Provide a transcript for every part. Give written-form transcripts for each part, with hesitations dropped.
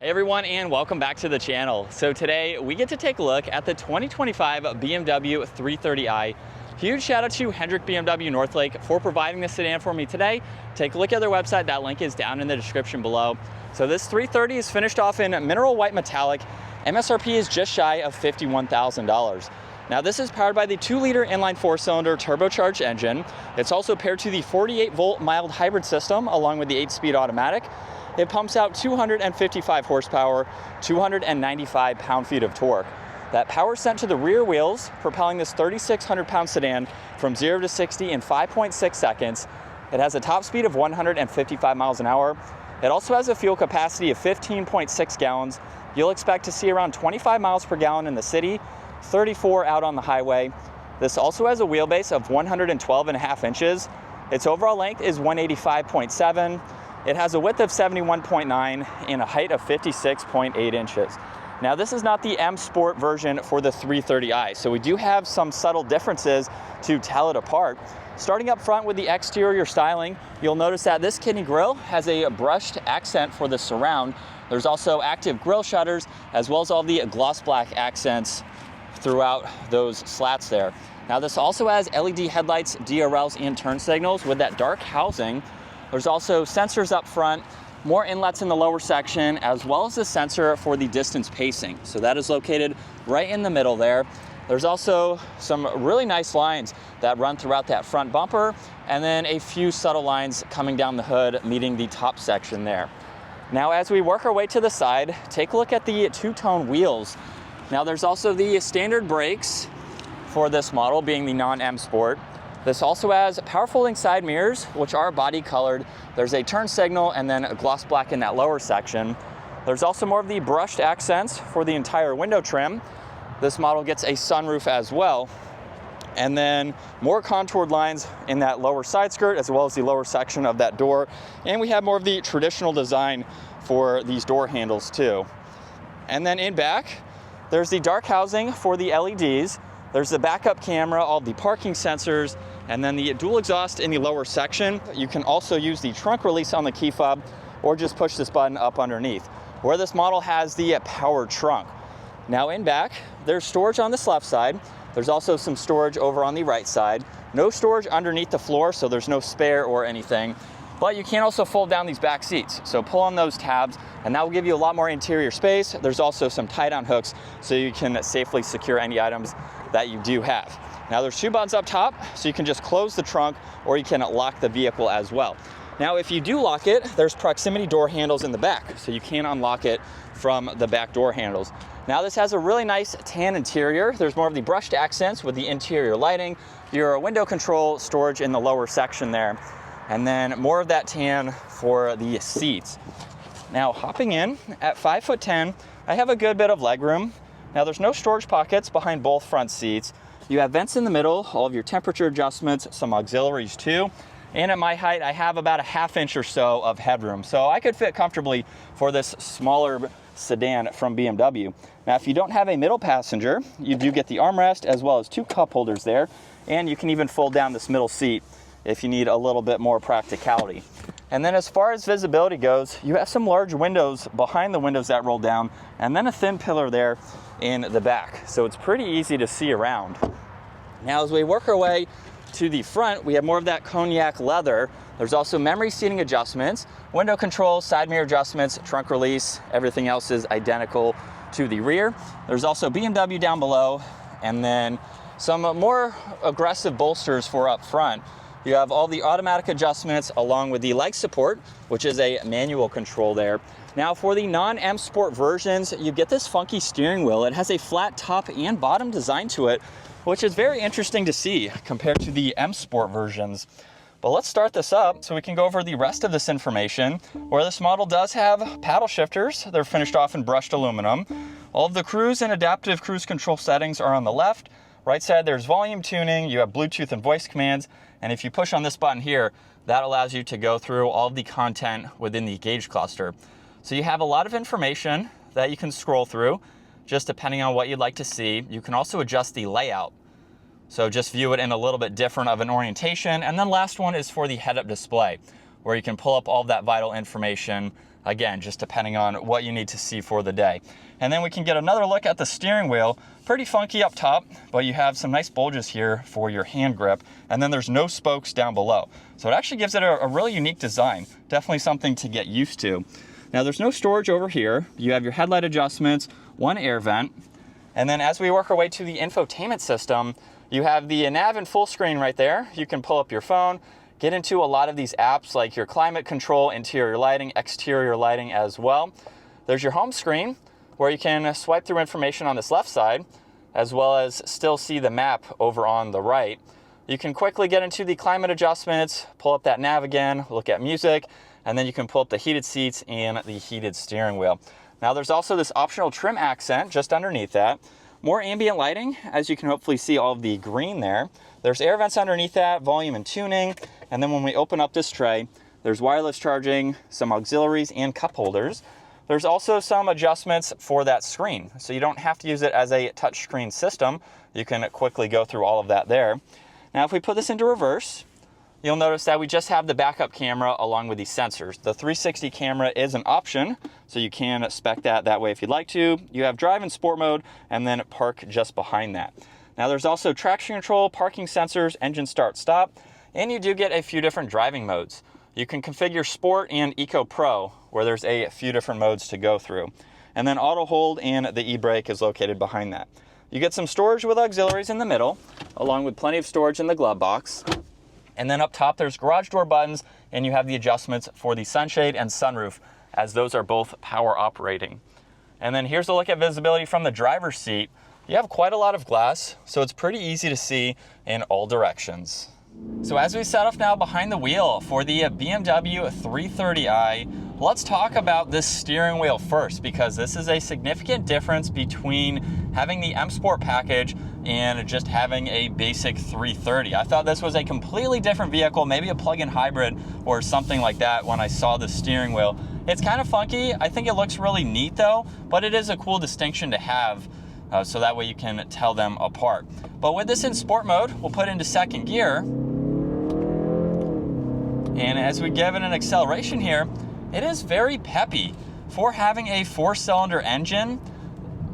Hey everyone, and welcome back to the channel. So today we get to take a look at the 2025 BMW 330i. Huge shout out to Hendrick BMW Northlake for providing this sedan for me today. Take a look at their website. That link is down in the description below. So this 330 is finished off in mineral white metallic. MSRP is just shy of $51,000. Now this is powered by the 2-liter inline 4-cylinder turbocharged engine. It's also paired to the 48-volt mild hybrid system along with the 8-speed automatic. It pumps out 255 horsepower, 295 pound-feet of torque. That power is sent to the rear wheels, propelling this 3,600-pound sedan from 0 to 60 in 5.6 seconds. It has a top speed of 155 miles an hour. It also has a fuel capacity of 15.6 gallons. You'll expect to see around 25 miles per gallon in the city, 34 out on the highway. This also has a wheelbase of 112.5 inches. Its overall length is 185.7. It has a width of 71.9 and a height of 56.8 inches. Now this is not the M Sport version for the 330i, so we do have some subtle differences to tell it apart. Starting up front with the exterior styling, you'll notice that this kidney grille has a brushed accent for the surround. There's also active grille shutters, as well as all the gloss black accents throughout those slats there. Now this also has LED headlights, DRLs, and turn signals with that dark housing. There's also sensors up front, more inlets in the lower section, as well as a sensor for the distance pacing. So that is located right in the middle there. There's also some really nice lines that run throughout that front bumper, and then a few subtle lines coming down the hood, meeting the top section there. Now, as we work our way to the side, take a look at the two-tone wheels. Now, there's also the standard brakes for this model, being the non-M Sport. This also has power folding side mirrors, which are body colored. There's a turn signal and then a gloss black in that lower section. There's also more of the brushed accents for the entire window trim. This model gets a sunroof as well. And then more contoured lines in that lower side skirt, as well as the lower section of that door. And we have more of the traditional design for these door handles too. And then in back, there's the dark housing for the LEDs. There's the backup camera, all the parking sensors, and then the dual exhaust in the lower section. You can also use the trunk release on the key fob or just push this button up underneath, where this model has the power trunk. Now in back, there's storage on this left side. There's also some storage over on the right side. No storage underneath the floor, so there's no spare or anything. But you can also fold down these back seats. So pull on those tabs, and that will give you a lot more interior space. There's also some tie-down hooks, so you can safely secure any items that you do have. Now there's two buttons up top, so you can just close the trunk, or you can lock the vehicle as well. Now if you do lock it, there's proximity door handles in the back, so you can unlock it from the back door handles. Now this has a really nice tan interior. There's more of the brushed accents with the interior lighting, your window control storage in the lower section there, and then more of that tan for the seats. Now hopping in at 5'10", I have a good bit of leg room. Now there's no storage pockets behind both front seats. You have vents in the middle, all of your temperature adjustments, some auxiliaries too. And at my height, I have about a ½ inch or so of headroom. So I could fit comfortably for this smaller sedan from BMW. Now, if you don't have a middle passenger, you do get the armrest as well as two cup holders there. And you can even fold down this middle seat if you need a little bit more practicality. And then as far as visibility goes, you have some large windows behind the windows that roll down, and then a thin pillar there in the back. So it's pretty easy to see around. Now, as we work our way to the front, we have more of that cognac leather. There's also memory seating adjustments, window controls, side mirror adjustments, trunk release. Everything else is identical to the rear. There's also BMW down below, and then some more aggressive bolsters for up front. You have all the automatic adjustments along with the leg support, which is a manual control there. Now for the non-M Sport versions, you get this funky steering wheel. It has a flat top and bottom design to it, which is very interesting to see compared to the M Sport versions. But let's start this up so we can go over the rest of this information, where this model does have paddle shifters. They're finished off in brushed aluminum. All of the cruise and adaptive cruise control settings are on the left. Right side, there's volume tuning, you have Bluetooth and voice commands, and if you push on this button here, that allows you to go through all of the content within the gauge cluster. So you have a lot of information that you can scroll through, just depending on what you'd like to see. You can also adjust the layout. So just view it in a little bit different of an orientation. And then last one is for the head-up display. where you can pull up all of that vital information, again, just depending on what you need to see for the day. And then we can get another look at the steering wheel. Pretty funky up top, but you have some nice bulges here for your hand grip, and then there's no spokes down below. So it actually gives it a really unique design. Definitely something to get used to. Now there's no storage over here. You have your headlight adjustments, one air vent, and then as we work our way to the infotainment system, you have the nav and full screen right there. You can pull up your phone, get into a lot of these apps like your climate control, interior lighting, exterior lighting as well. There's your home screen where you can swipe through information on this left side, as well as still see the map over on the right. You can quickly get into the climate adjustments, pull up that nav again, look at music, and then you can pull up the heated seats and the heated steering wheel. Now there's also this optional trim accent just underneath that. More ambient lighting, as you can hopefully see all of the green there. There's air vents underneath that, volume and tuning, and then when we open up this tray, there's wireless charging, some auxiliaries, and cup holders. There's also some adjustments for that screen, so you don't have to use it as a touchscreen system. You can quickly go through all of that there. Now if we put this into reverse, you'll notice that we just have the backup camera along with these sensors. The 360 camera is an option, so you can spec that way if you'd like to. You have drive and sport mode, and then park just behind that. Now there's also traction control, parking sensors, engine start stop, and you do get a few different driving modes. You can configure Sport and Eco Pro, where there's a few different modes to go through. And then auto hold and the e-brake is located behind that. You get some storage with auxiliaries in the middle, along with plenty of storage in the glove box. And then up top, there's garage door buttons, and you have the adjustments for the sunshade and sunroof, as those are both power operating. And then here's a look at visibility from the driver's seat. You have quite a lot of glass, so it's pretty easy to see in all directions. So as we set off now behind the wheel for the BMW 330i, let's talk about this steering wheel first, because this is a significant difference between having the M Sport package and just having a basic 330. I thought this was a completely different vehicle, maybe a plug-in hybrid or something like that when I saw the steering wheel. It's kind of funky. I think it looks really neat though, but it is a cool distinction to have, so that way you can tell them apart. But with this in sport mode, we'll put it into second gear. And as we give it an acceleration here, it is very peppy. For having a 4-cylinder engine,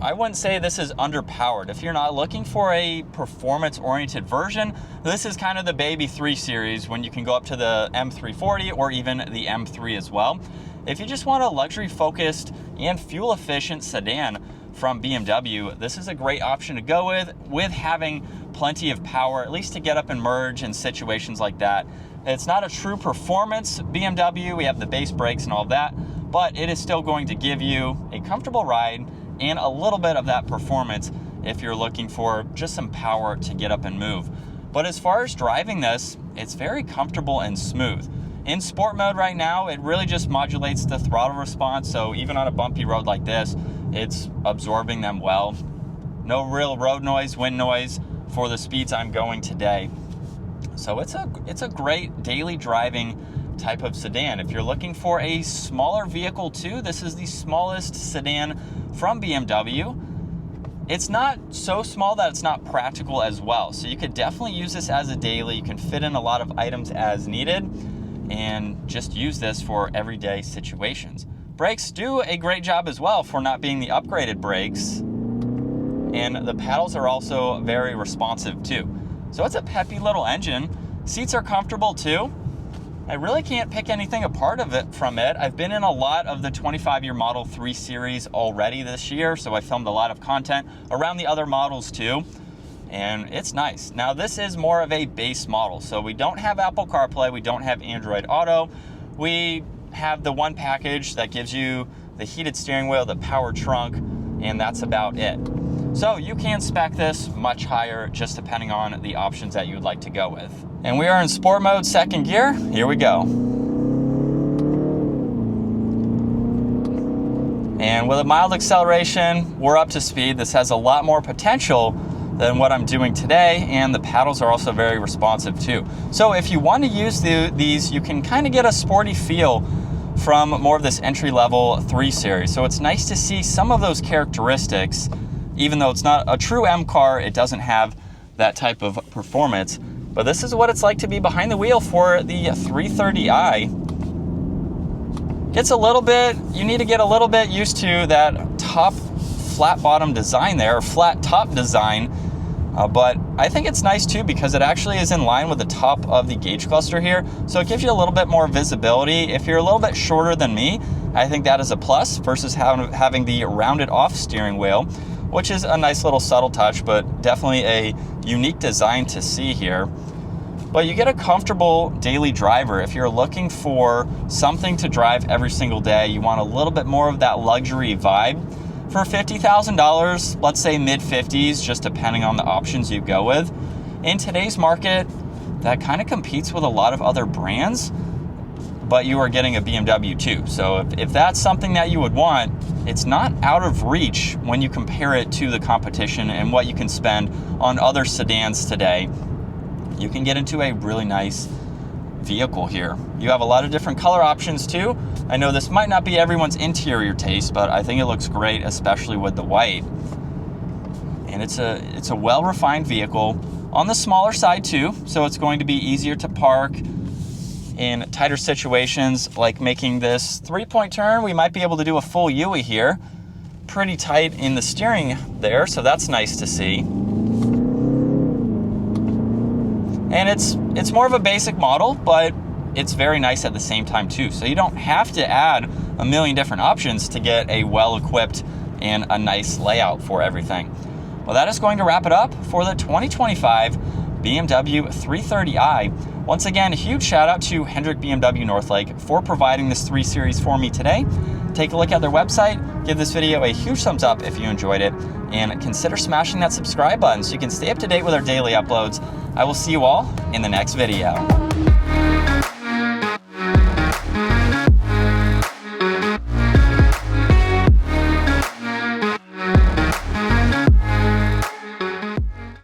I wouldn't say this is underpowered. If you're not looking for a performance-oriented version, this is kind of the baby 3 Series when you can go up to the M340 or even the M3 as well. If you just want a luxury-focused and fuel-efficient sedan from BMW, this is a great option to go with having plenty of power, at least to get up and merge in situations like that. It's not a true performance BMW. We have the base brakes and all of that, but it is still going to give you a comfortable ride and a little bit of that performance if you're looking for just some power to get up and move. But as far as driving this, it's very comfortable and smooth. In sport mode right now, it really just modulates the throttle response, so even on a bumpy road like this, it's absorbing them well. No real road noise, wind noise for the speeds I'm going today. So it's a great daily driving type of sedan. If you're looking for a smaller vehicle too, this is the smallest sedan from BMW. It's not so small that it's not practical as well. So you could definitely use this as a daily. You can fit in a lot of items as needed and just use this for everyday situations. Brakes do a great job as well for not being the upgraded brakes. And the pedals are also very responsive too. So it's a peppy little engine. Seats are comfortable too. I really can't pick anything apart from it. I've been in a lot of the 25-year Model 3 Series already this year, so I filmed a lot of content around the other models too, and it's nice. Now this is more of a base model, so we don't have Apple CarPlay, we don't have Android Auto. We have the one package that gives you the heated steering wheel, the power trunk, and that's about it. So you can spec this much higher just depending on the options that you would like to go with. And we are in sport mode, second gear. Here we go. And with a mild acceleration, we're up to speed. This has a lot more potential than what I'm doing today, and the paddles are also very responsive too. So if you want to use these, you can kind of get a sporty feel from more of this entry-level 3 Series. So it's nice to see some of those characteristics. Even though it's not a true M car, it doesn't have that type of performance. But this is what it's like to be behind the wheel for the 330i. Gets a little bit, you need to get a little bit used to that top flat bottom design there, or flat top design. But I think it's nice too because it actually is in line with the top of the gauge cluster here. So it gives you a little bit more visibility. If you're a little bit shorter than me, I think that is a plus versus having the rounded off steering wheel, which is a nice little subtle touch, but definitely a unique design to see here. But you get a comfortable daily driver. If you're looking for something to drive every single day, you want a little bit more of that luxury vibe. For $50,000, let's say mid-50s, just depending on the options you go with. In today's market, that kind of competes with a lot of other brands, but you are getting a BMW too. So if that's something that you would want, it's not out of reach when you compare it to the competition and what you can spend on other sedans today. You can get into a really nice vehicle here. You have a lot of different color options too. I know this might not be everyone's interior taste, but I think it looks great, especially with the white. And it's a well-refined vehicle on the smaller side too, so it's going to be easier to park in tighter situations, like making this 3-point turn. We might be able to do a full U-ey here. Pretty tight in the steering there, so that's nice to see. And it's more of a basic model, but it's very nice at the same time too. So you don't have to add a million different options to get a well-equipped and a nice layout for everything. Well, that is going to wrap it up for the 2025 BMW 330i. Once again, a huge shout out to Hendrick BMW Northlake for providing this 3 Series for me today. Take a look at their website, give this video a huge thumbs up if you enjoyed it, and consider smashing that subscribe button so you can stay up to date with our daily uploads. I will see you all in the next video.